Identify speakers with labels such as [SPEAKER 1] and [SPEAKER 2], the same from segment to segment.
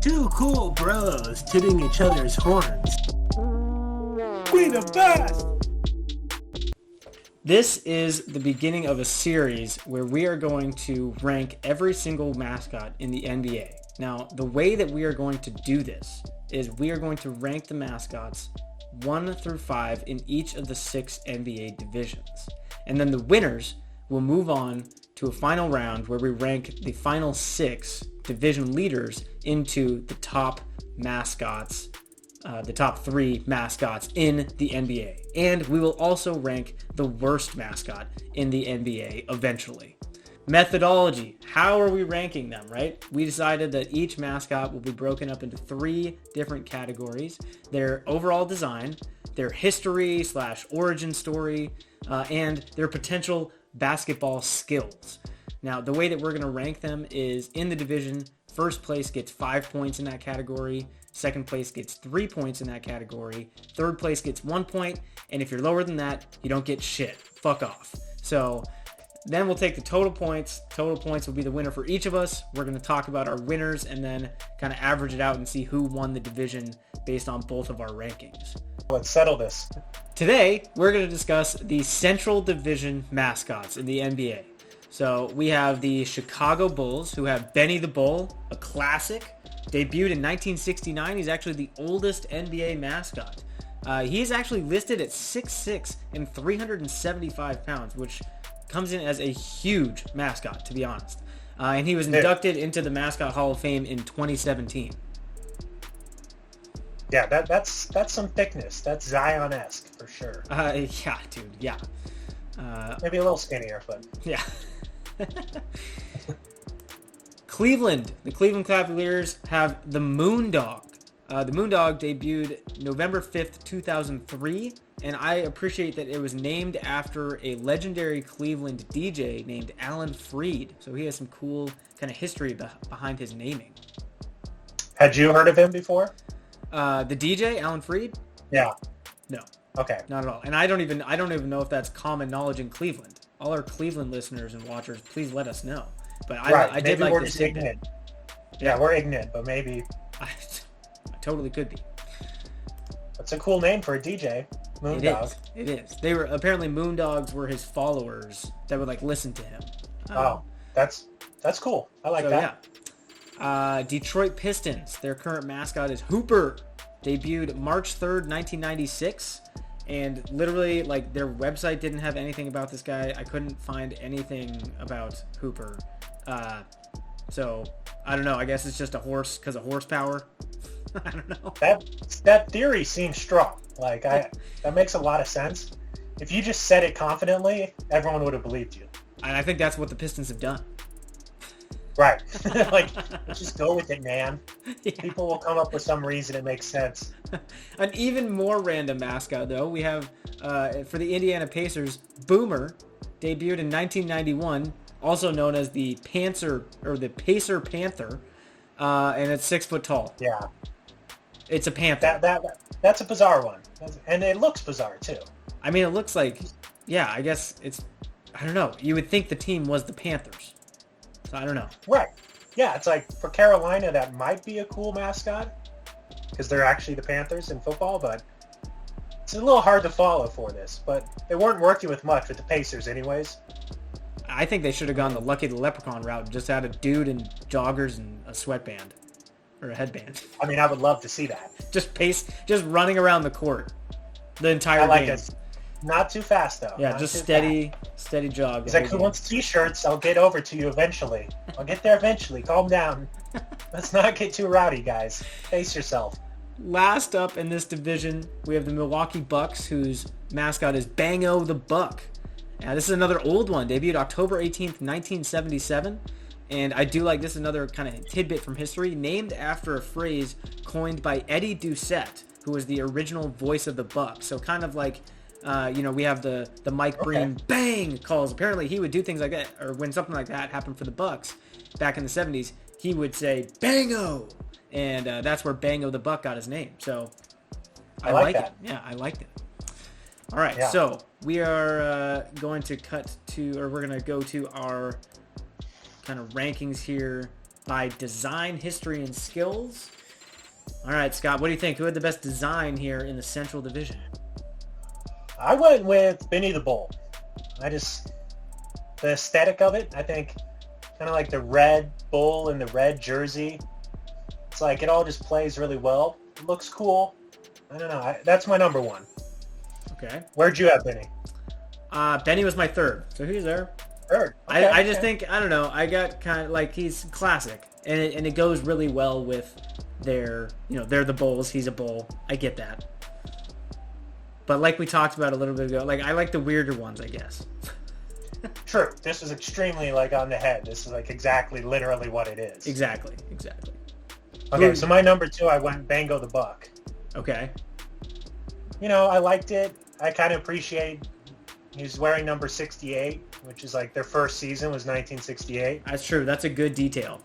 [SPEAKER 1] Two cool bros tooting each other's horns. We the best!
[SPEAKER 2] This is the beginning of a series where we are going to rank every single mascot in the NBA. Now, the way that we are going to do this is we are going to rank the mascots 1 through 5 in each of the 6 NBA divisions. And then the winners will move on to a final round where we rank the final 6 division leaders into the top mascots, the top 3 mascots in the NBA. And we will also rank the worst mascot in the NBA eventually. Methodology. How are we ranking them, right? We decided that each mascot will be broken up into 3 different categories. Their overall design, their history / origin story, and their potential basketball skills. Now, the way that we're going to rank them is in the division, first place gets 5 points in that category, second place gets 3 points in that category, third place gets 1 point, and if you're lower than that, you don't get shit. Fuck off. So then we'll take the total points. Total points will be the winner for each of us. We're going to talk about our winners and then kind of average it out and see who won the division based on both of our rankings.
[SPEAKER 3] Let's settle this.
[SPEAKER 2] Today, we're going to discuss the Central Division mascots in the NBA. So we have the Chicago Bulls, who have Benny the Bull, a classic. Debuted in 1969. He's actually the oldest NBA mascot. He's actually listed at 6'6" and 375 pounds, which comes in as a huge mascot, to be honest. And he was inducted into the Mascot Hall of Fame in 2017.
[SPEAKER 3] Yeah, that's some thickness. That's Zion-esque for sure.
[SPEAKER 2] Yeah, dude, yeah.
[SPEAKER 3] Maybe a little skinnier, but...
[SPEAKER 2] Yeah. Cleveland. The Cleveland Cavaliers have the Moondog. The Moondog debuted November 5th, 2003, and I appreciate that it was named after a legendary Cleveland DJ named Alan Freed. So he has some cool kind of history behind his naming.
[SPEAKER 3] Had you heard of him before?
[SPEAKER 2] The DJ, Alan Freed?
[SPEAKER 3] Yeah.
[SPEAKER 2] No.
[SPEAKER 3] Okay.
[SPEAKER 2] Not at all. And I don't even know if that's common knowledge in Cleveland. All our Cleveland listeners and watchers, please let us know. But I did like this statement.
[SPEAKER 3] Yeah, we're ignorant, but maybe
[SPEAKER 2] I totally could be.
[SPEAKER 3] That's a cool name for a DJ. Moondog.
[SPEAKER 2] It is. They were apparently Moondogs were his followers that would like listen to him.
[SPEAKER 3] That's cool. I like that.
[SPEAKER 2] Yeah. Detroit Pistons. Their current mascot is Hooper. Debuted March 3rd, 1996. And literally, like, their website didn't have anything about this guy. I couldn't find anything about Hooper. So, I don't know. I guess it's just a horse because of horsepower. I don't know.
[SPEAKER 3] That theory seems strong. Like, that makes a lot of sense. If you just said it confidently, everyone would have believed you.
[SPEAKER 2] And I think that's what the Pistons have done.
[SPEAKER 3] Right. Like, just go with it, man.
[SPEAKER 2] Yeah.
[SPEAKER 3] People will come up with some reason it makes sense.
[SPEAKER 2] An even more random mascot, though, we have, for the Indiana Pacers, Boomer, debuted in 1991, also known as the Pacer Panther, and it's 6 foot tall.
[SPEAKER 3] Yeah.
[SPEAKER 2] It's a panther.
[SPEAKER 3] That's a bizarre one. And it looks bizarre, too.
[SPEAKER 2] I mean, it looks like, yeah, I guess it's, I don't know. You would think the team was the Panthers. So I don't know.
[SPEAKER 3] Right. Yeah, it's like, for Carolina, that might be a cool mascot, because they're actually the Panthers in football, but it's a little hard to follow for this. But they weren't working with much with the Pacers anyways.
[SPEAKER 2] I think they should have gone the Lucky the Leprechaun route and just had a dude in joggers and a sweatband. Or a headband.
[SPEAKER 3] I mean, I would love to see that.
[SPEAKER 2] Just running around the court the entire
[SPEAKER 3] game.
[SPEAKER 2] It.
[SPEAKER 3] Not too fast, though.
[SPEAKER 2] Yeah, just steady jog.
[SPEAKER 3] He's like, who wants t-shirts? I'll get over to you eventually. I'll get there eventually. Calm down. Let's not get too rowdy, guys. Pace yourself.
[SPEAKER 2] Last up in this division, we have the Milwaukee Bucks, whose mascot is Bango the Buck. Now, this is another old one. Debuted October 18th, 1977. And I do like this, another kind of tidbit from history, named after a phrase coined by Eddie Doucette, who was the original voice of the Bucks. So kind of like, we have the Mike Breen bang calls. Apparently he would do things like that, or when something like that happened for the Bucks back in the 70s, he would say, Bango! And that's where Bango the Buck got his name. So I like it. Yeah, I liked it. All right, so we are going to we're going to go to our kind of rankings here. by design, history, and skills. All right, Scott, what do you think? Who had the best design here in the Central Division?
[SPEAKER 3] I went with Benny the Bull. The aesthetic of it, I think, kind of like the red bull and the red jersey. It's like it all just plays really well. It looks cool. I don't know. That's my number one.
[SPEAKER 2] Okay.
[SPEAKER 3] Where'd you have Benny?
[SPEAKER 2] Benny was my third, so he's there.
[SPEAKER 3] Third. Okay,
[SPEAKER 2] I just think, I don't know, I got kind of like, he's classic, and it goes really well with they're the Bulls, he's a Bull. I get that. But like we talked about a little bit ago, like I like the weirder ones, I guess.
[SPEAKER 3] True. This is extremely like on the head. This is like exactly, literally what it is.
[SPEAKER 2] Exactly.
[SPEAKER 3] Okay, so my number two, I went Bango the Buck.
[SPEAKER 2] Okay.
[SPEAKER 3] I liked it. I kind of appreciate he's wearing number 68, which is like their first season was 1968.
[SPEAKER 2] That's true. That's a good detail.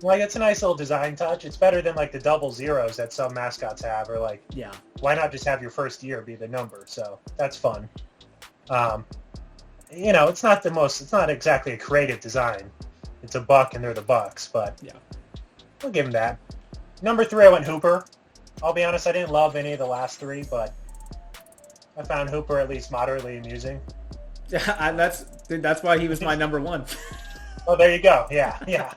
[SPEAKER 3] Like, it's a nice little design touch. It's better than like the double zeros that some mascots have, or like,
[SPEAKER 2] yeah,
[SPEAKER 3] why not just have your first year be the number? So that's fun. It's not exactly a creative design. It's a buck and they're the Bucks, but
[SPEAKER 2] yeah,
[SPEAKER 3] I'll give him that. Number three, I went Hooper. I'll be honest, I didn't love any of the last three, but I found Hooper at least moderately amusing.
[SPEAKER 2] That's why he was my number one.
[SPEAKER 3] Oh, there you go. Yeah.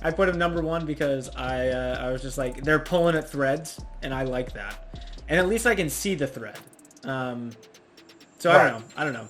[SPEAKER 2] I put him number one because I was just like, they're pulling at threads, and I like that. And at least I can see the thread. So I don't know.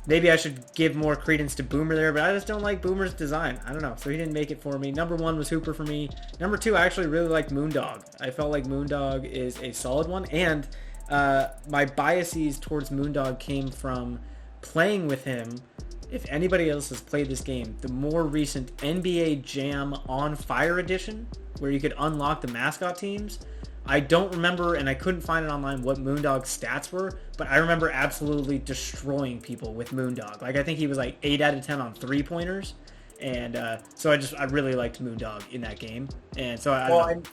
[SPEAKER 2] Maybe I should give more credence to Boomer there, but I just don't like Boomer's design. I don't know. So he didn't make it for me. Number one was Hooper for me. Number two, I actually really liked Moondog. I felt like Moondog is a solid one. And my biases towards Moondog came from playing with him. If anybody else has played this game, the more recent NBA Jam On Fire edition, where you could unlock the mascot teams, I don't remember, and I couldn't find it online, what Moondog's stats were, but I remember absolutely destroying people with Moondog. Like, I think he was like 8 out of 10 on three-pointers, and so I really liked Moondog in that game. And so
[SPEAKER 3] and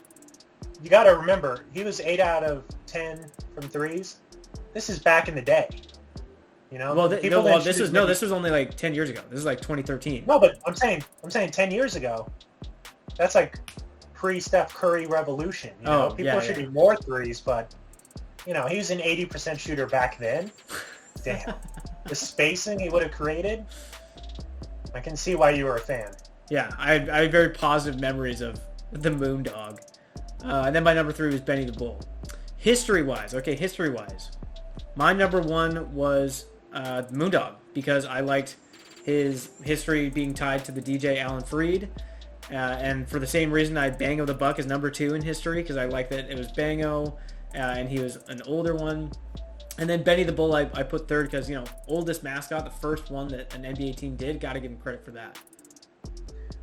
[SPEAKER 3] you got to remember, he was 8 out of 10 from threes. This is back in the day.
[SPEAKER 2] This was only like 10 years ago. This is like 2013.
[SPEAKER 3] No, but I'm saying 10 years ago. That's like pre-Steph Curry revolution. People shooting more threes, but he was an 80% shooter back then. Damn, the spacing he would have created. I can see why you were a fan.
[SPEAKER 2] Yeah, I have very positive memories of the Moondog. And then my number three was Benny the Bull. History-wise, my number one was Moondog, because I liked his history being tied to the DJ Alan Freed. And for the same reason, I had Bango the Buck as number two in history, because I like that it was Bango, and he was an older one. And then Benny the Bull, I put third because, oldest mascot, the first one that an NBA team did. Got to give him credit for that.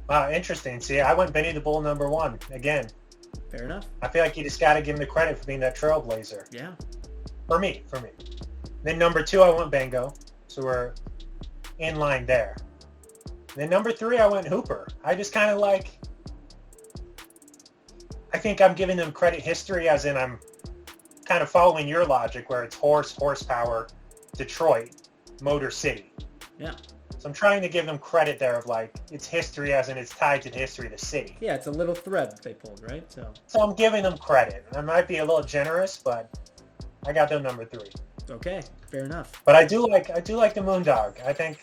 [SPEAKER 3] Wow, interesting. See, I went Benny the Bull number one again.
[SPEAKER 2] Fair enough.
[SPEAKER 3] I feel like you just got to give him the credit for being that trailblazer.
[SPEAKER 2] Yeah.
[SPEAKER 3] For me. Then number two, I went Bango. So we're in line there. Then number three, I went Hooper. I just kind of I think I'm giving them credit history, as in I'm kind of following your logic where it's horsepower, Detroit, Motor City.
[SPEAKER 2] Yeah.
[SPEAKER 3] So I'm trying to give them credit there of it's history, as in it's tied to the history of the city.
[SPEAKER 2] Yeah, it's a little thread that they pulled, right?
[SPEAKER 3] So I'm giving them credit. I might be a little generous, but I got them number three.
[SPEAKER 2] Okay, fair enough.
[SPEAKER 3] But I do like the Moondog. I think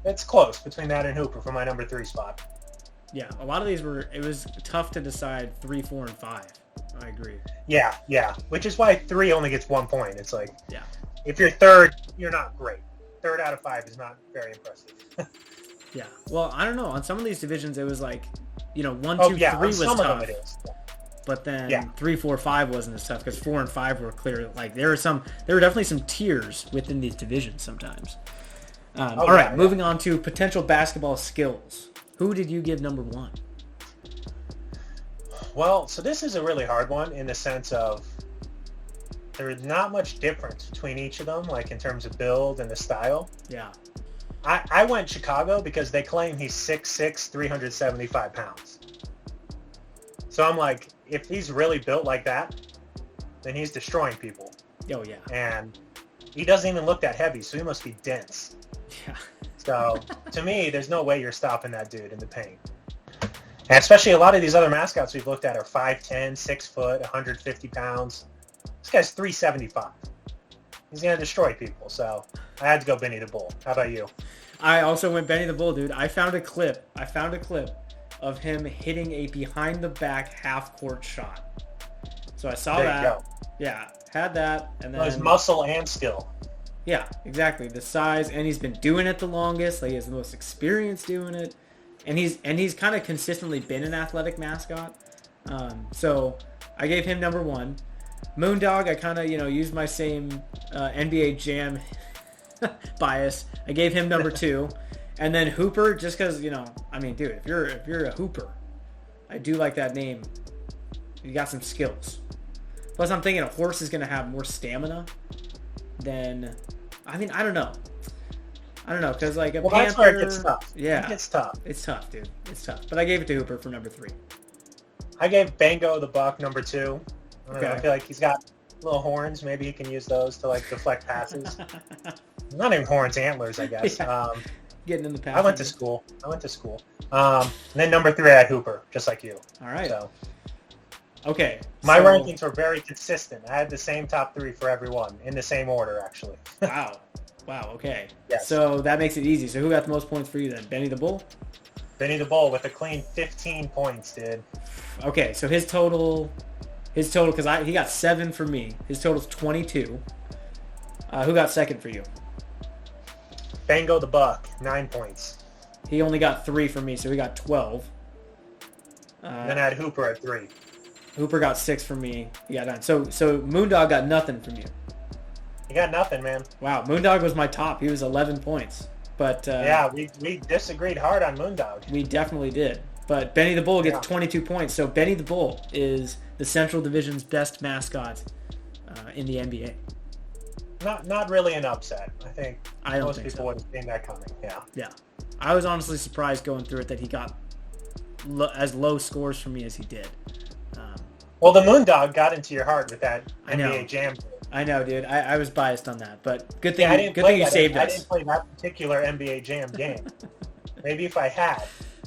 [SPEAKER 3] it's close between that and Hooper for my number three spot.
[SPEAKER 2] Yeah, a lot of these it was tough to decide 3, 4, and 5. I agree.
[SPEAKER 3] Yeah. Which is why 3 only gets 1 point. It's like,
[SPEAKER 2] yeah,
[SPEAKER 3] if you're third, you're not great. 3rd out of 5 is not very impressive.
[SPEAKER 2] Yeah. Well, I don't know. On some of these divisions, it was 1, 2, 3 was tough. Of them it is. Yeah. But then 3, 4, 5 wasn't as tough because 4 and 5 were clear. There were definitely some tiers within these divisions sometimes. All right, moving on to potential basketball skills. Who did you give number 1?
[SPEAKER 3] Well, so this is a really hard one in the sense of there's not much difference between each of them, in terms of build and the style.
[SPEAKER 2] Yeah.
[SPEAKER 3] I went Chicago because they claim he's 6'6", 375 pounds. So I'm like, if he's really built like that, then he's destroying people.
[SPEAKER 2] Oh, yeah.
[SPEAKER 3] And he doesn't even look that heavy, so he must be dense.
[SPEAKER 2] Yeah.
[SPEAKER 3] So, to me, there's no way you're stopping that dude in the paint. And especially a lot of these other mascots we've looked at are 5'10", 6 foot, 150 pounds. This guy's 375. He's going to destroy people, so I had to go Benny the Bull. How about you?
[SPEAKER 2] I also went Benny the Bull, dude. I found a clip of him hitting a behind-the-back half-court shot. So I saw
[SPEAKER 3] There
[SPEAKER 2] that.
[SPEAKER 3] you go.
[SPEAKER 2] Yeah, had that. And then
[SPEAKER 3] His muscle and skill.
[SPEAKER 2] Yeah, exactly. The size, and he's been doing it the longest. Like, he has the most experience doing it. And he's kind of consistently been an athletic mascot. So I gave him number 1. Moondog, I kind of, used my same NBA Jam bias. I gave him number 2. And then Hooper, just because, dude, if you're a Hooper, I do like that name. You got some skills. Plus, I'm thinking a horse is going to have more stamina than... I don't know. Because like a panther...
[SPEAKER 3] that's where it gets tough.
[SPEAKER 2] Yeah.
[SPEAKER 3] It's tough.
[SPEAKER 2] It's tough, dude. It's tough. But I gave it to Hooper for number 3.
[SPEAKER 3] I gave Bango the Buck number 2. I don't know,
[SPEAKER 2] Okay.
[SPEAKER 3] I feel like he's got little horns. Maybe he can use those to like deflect passes. Not even horns, antlers, I guess.
[SPEAKER 2] Yeah. Getting in the pass.
[SPEAKER 3] I went to school. And then number 3, I had Hooper, just like you.
[SPEAKER 2] All right.
[SPEAKER 3] So
[SPEAKER 2] Okay.
[SPEAKER 3] my
[SPEAKER 2] so-
[SPEAKER 3] rankings were very consistent. I had the same top 3 for everyone, in the same order, actually.
[SPEAKER 2] Wow. Okay.
[SPEAKER 3] Yes.
[SPEAKER 2] So that makes it easy. So who got the most points for you then? Benny the Bull?
[SPEAKER 3] Benny the Bull with a clean 15 points, dude.
[SPEAKER 2] Okay, so his total, because he got 7 for me. His total's 22. Who got second for you?
[SPEAKER 3] Bango the Buck, 9 points.
[SPEAKER 2] He only got 3 for me, so he got 12.
[SPEAKER 3] Then I had Hooper at 3.
[SPEAKER 2] Hooper got 6 for me. He got 9. So Moondog got nothing from you.
[SPEAKER 3] You got nothing, man.
[SPEAKER 2] Wow, Moondog was my top. He was 11 points. But
[SPEAKER 3] Yeah, we disagreed hard on Moondog.
[SPEAKER 2] we definitely did. But Benny the Bull gets
[SPEAKER 3] Yeah.
[SPEAKER 2] 22 points. So Benny the Bull is the Central Division's best mascot in the NBA.
[SPEAKER 3] Not really an upset. I think
[SPEAKER 2] I don't
[SPEAKER 3] most
[SPEAKER 2] think
[SPEAKER 3] people
[SPEAKER 2] so.
[SPEAKER 3] would have seen that coming. Yeah.
[SPEAKER 2] Yeah. I was honestly surprised going through it that he got as low scores for me as he did.
[SPEAKER 3] Well, the Moondog got into your heart with that
[SPEAKER 2] I know.
[SPEAKER 3] NBA Jam.
[SPEAKER 2] I know, dude. I was biased on that, but good thing
[SPEAKER 3] Yeah, I didn't
[SPEAKER 2] good
[SPEAKER 3] play
[SPEAKER 2] thing you
[SPEAKER 3] that.
[SPEAKER 2] saved
[SPEAKER 3] I
[SPEAKER 2] us.
[SPEAKER 3] didn't play that particular NBA Jam game. Maybe if I had,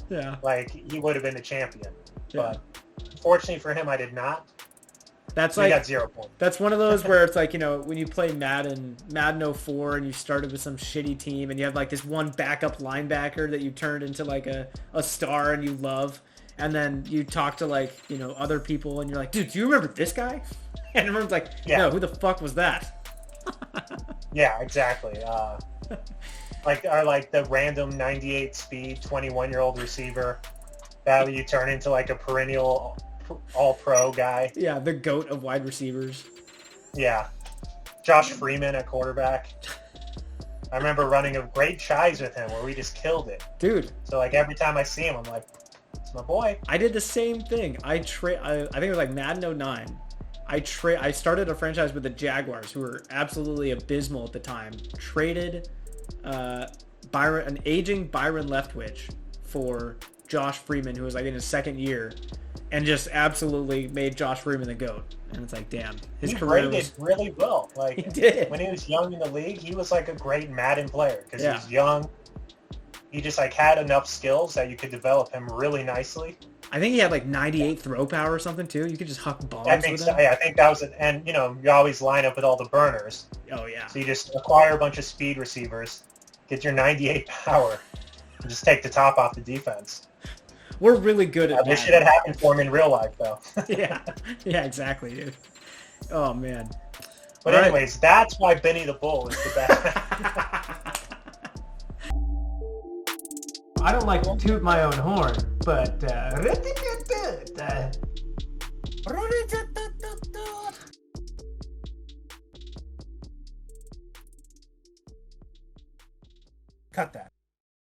[SPEAKER 2] Yeah.
[SPEAKER 3] he would have been the champion.
[SPEAKER 2] Yeah.
[SPEAKER 3] But fortunately for him, I did not.
[SPEAKER 2] That's
[SPEAKER 3] So he
[SPEAKER 2] like
[SPEAKER 3] got 0 points.
[SPEAKER 2] that's one of those where it's like, when you play Madden 04 and you started with some shitty team and you have like this one backup linebacker that you turned into like a star and you love, and then you talk to like, other people and you're like, dude, do you remember this guy? And everyone's like,
[SPEAKER 3] Yeah.
[SPEAKER 2] no, who the fuck was that?
[SPEAKER 3] Yeah, exactly. Like the random 98 speed 21-year-old receiver that you turn into like a perennial all-pro guy.
[SPEAKER 2] Yeah, the GOAT of wide receivers.
[SPEAKER 3] Yeah. Josh Freeman at quarterback. I remember running a great shies with him where we just killed it.
[SPEAKER 2] Dude,
[SPEAKER 3] So like every time I see him, I'm like, it's my boy.
[SPEAKER 2] I did the same thing. I think it was like Madden 09. I started a franchise with the Jaguars, who were absolutely abysmal at the time. Traded an aging Byron Leftwich for Josh Freeman, who was like in his second year, and just absolutely made Josh Freeman the GOAT. And it's like, damn, his
[SPEAKER 3] He
[SPEAKER 2] career
[SPEAKER 3] rated
[SPEAKER 2] was...
[SPEAKER 3] really well. Like
[SPEAKER 2] He did.
[SPEAKER 3] when he was young in the league, he was like a great Madden player because
[SPEAKER 2] Yeah.
[SPEAKER 3] he was young. He just like had enough skills that you could develop him really nicely.
[SPEAKER 2] I think he had like 98 throw power or something too. You could just huck bombs
[SPEAKER 3] I think
[SPEAKER 2] with
[SPEAKER 3] so.
[SPEAKER 2] him.
[SPEAKER 3] Yeah, I think that was it. And you always line up with all the burners.
[SPEAKER 2] Oh yeah.
[SPEAKER 3] So you just acquire a bunch of speed receivers, get your 98 power, and just take the top off the defense.
[SPEAKER 2] We're really good at
[SPEAKER 3] This
[SPEAKER 2] that.
[SPEAKER 3] shit had happened for him in real life, though.
[SPEAKER 2] Yeah, exactly, dude. Oh man.
[SPEAKER 3] But
[SPEAKER 2] All right.
[SPEAKER 3] anyways, that's why Benny the Bull is the best.
[SPEAKER 1] I don't like to toot my own horn, but cut that.